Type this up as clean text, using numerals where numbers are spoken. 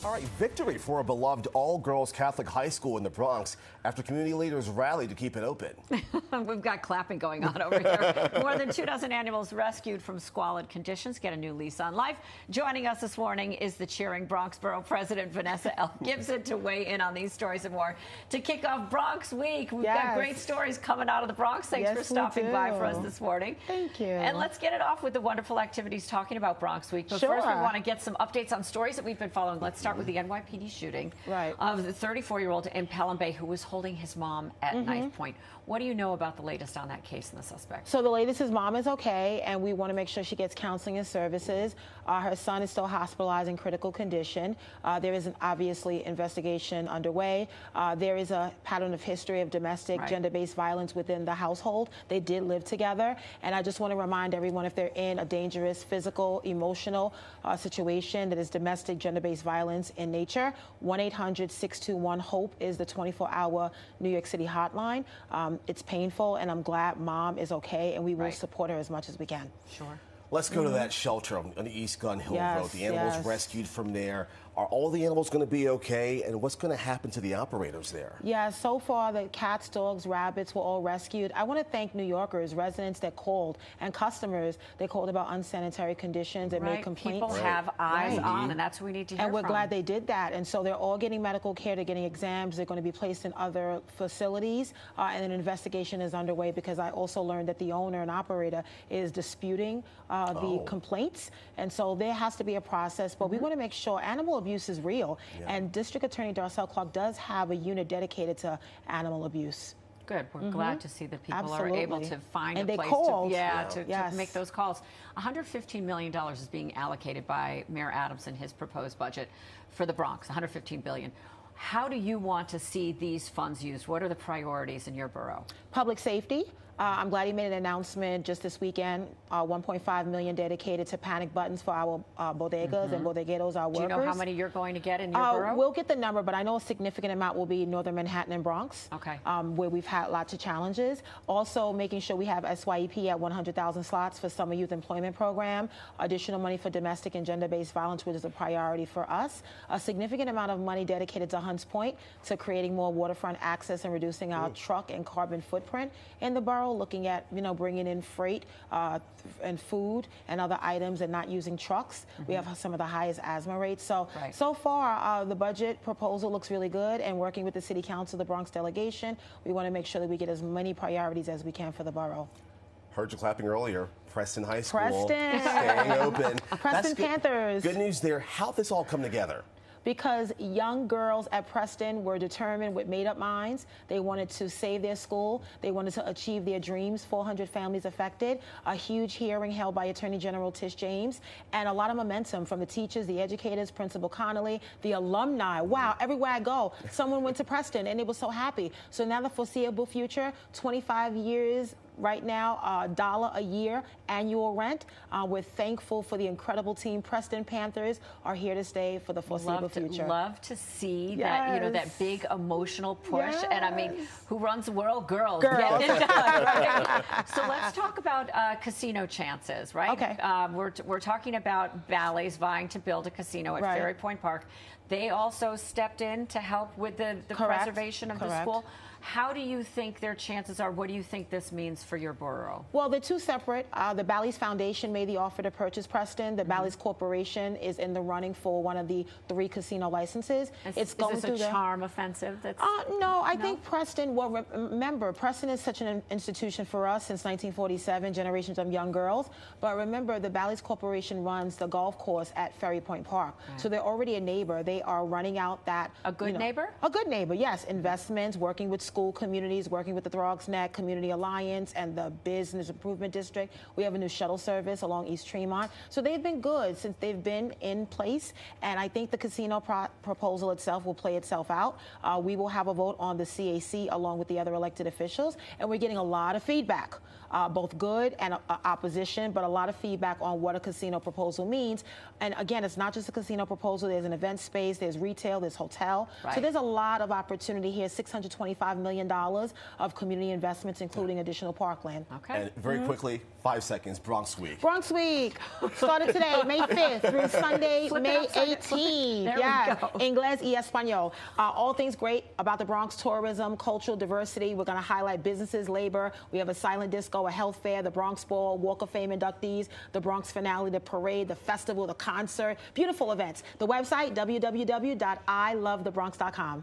All right, victory for a beloved all-girls Catholic high school in the Bronx after community leaders rallied to keep it open. We've got clapping going on over here. More than 24 animals rescued from squalid conditions get a new lease on life. Joining us this morning is the cheering Bronx Borough President Vanessa Gibson to weigh in on these stories and more. To kick off Bronx Week, we've got great stories coming out of the Bronx. Thanks for stopping by for us this morning. Thank you. And let's get it off with the wonderful activities talking about Bronx Week. But first, we want to get some updates on stories that we've been following. Let's start with the NYPD shooting of the 34-year-old in Pelham Bay who was holding his mom at knife point. What do you know about the latest on that case and the suspect? So the latest is mom is okay, and we want to make sure she gets counseling and services. Her son is still hospitalized in critical condition. There is an obviously investigation underway. There is a pattern of history of domestic gender-based violence within the household. They did live together, and I just want to remind everyone, if they're in a dangerous physical, emotional situation that is domestic gender-based violence in nature, 1-800-621-HOPE is the 24-hour New York City hotline. It's painful, and I'm glad mom is okay, and we will support her as much as we can. Sure. Let's go to that shelter on the East Gun Hill Road. The animals rescued from there. Are all the animals going to be okay? And what's going to happen to the operators there? Yeah, so far the cats, dogs, rabbits were all rescued. I want to thank New Yorkers, residents that called, and customers that called about unsanitary conditions and made complaints. People have eyes on, and that's what we need to hear from. And we're glad they did that. And so they're all getting medical care, they're getting exams, they're going to be placed in other facilities, and an investigation is underway because I also learned that the owner and operator is disputing the complaints. And so there has to be a process, but we want to make sure animal abuse is real. And District Attorney Darcel Clark does have a unit dedicated to animal abuse. Good. We're glad to see that people are able to find a place to make those calls. $115 million is being allocated by Mayor Adams in his proposed budget for the Bronx, $115 billion. How do you want to see these funds used? What are the priorities in your borough? Public safety. I'm glad he made an announcement just this weekend, $1.5 million dedicated to panic buttons for our bodegas and bodegueros, our workers. Do you know how many you're going to get in your borough? We'll get the number, but I know a significant amount will be Northern Manhattan and Bronx, where we've had lots of challenges. Also making sure we have SYEP at 100,000 slots for summer youth employment program, additional money for domestic and gender-based violence, which is a priority for us, a significant amount of money dedicated to Hunts Point, to creating more waterfront access and reducing our truck and carbon footprint in the borough, looking at, bringing in freight and food and other items and not using trucks. We have some of the highest asthma rates. So, so far, the budget proposal looks really good, and working with the City Council, the Bronx delegation, we want to make sure that we get as many priorities as we can for the borough. Heard you clapping earlier. Preston High School. Preston. Staying open. Preston Panthers. Good news there. How'd this all come together? Because young girls at Preston were determined with made-up minds. They wanted to save their school. They wanted to achieve their dreams. 400 families affected. A huge hearing held by Attorney General Tish James. And a lot of momentum from the teachers, the educators, Principal Connolly, the alumni. Wow, everywhere I go, someone went to Preston, and they were so happy. So now the foreseeable future, 25 years right now, $1 a year annual rent. We're thankful for the incredible team. Preston Panthers are here to stay for the foreseeable future. Love to see that, that big emotional push. And I mean, who runs the world? Girls. Getting it done, right? So let's talk about casino chances, right? Okay. We're talking about Bally's vying to build a casino at Ferry Point Park. They also stepped in to help with the preservation of the school. How do you think their chances are? What do you think this means for your borough? Well, they're two separate. The Bally's Foundation made the offer to purchase Preston. The Bally's Corporation is in the running for one of the 3 casino licenses. Is this a charm offensive? No, I think Preston, well, remember, Preston is such an institution for us since 1947, generations of young girls. But remember, the Bally's Corporation runs the golf course at Ferry Point Park. So they're already a neighbor. They are running out that... A good neighbor? A good neighbor, yes. Investments, working with school communities, working with the Throgs Neck Community Alliance and the Business Improvement District. We have a new shuttle service along East Tremont. So they've been good since they've been in place. And I think the casino proposal itself will play itself out. We will have a vote on the CAC along with the other elected officials. And we're getting a lot of feedback both good and opposition, but a lot of feedback on what a casino proposal means. And again, it's not just a casino proposal. There's an event space, there's retail, there's hotel. So there's a lot of opportunity here, $625 million of community investments, including additional parkland. And very quickly, 5 seconds, Bronx Week. Bronx Week started today, May 5th through Sunday, May 18th. Yes, Inglés y Español. All things great about the Bronx: tourism, cultural diversity. We're going to highlight businesses, labor. We have a silent disco, a health fair, the Bronx Ball, Walk of Fame inductees, the Bronx finale, the parade, the festival, the concert. Beautiful events. The website, www.ilovethebronx.com.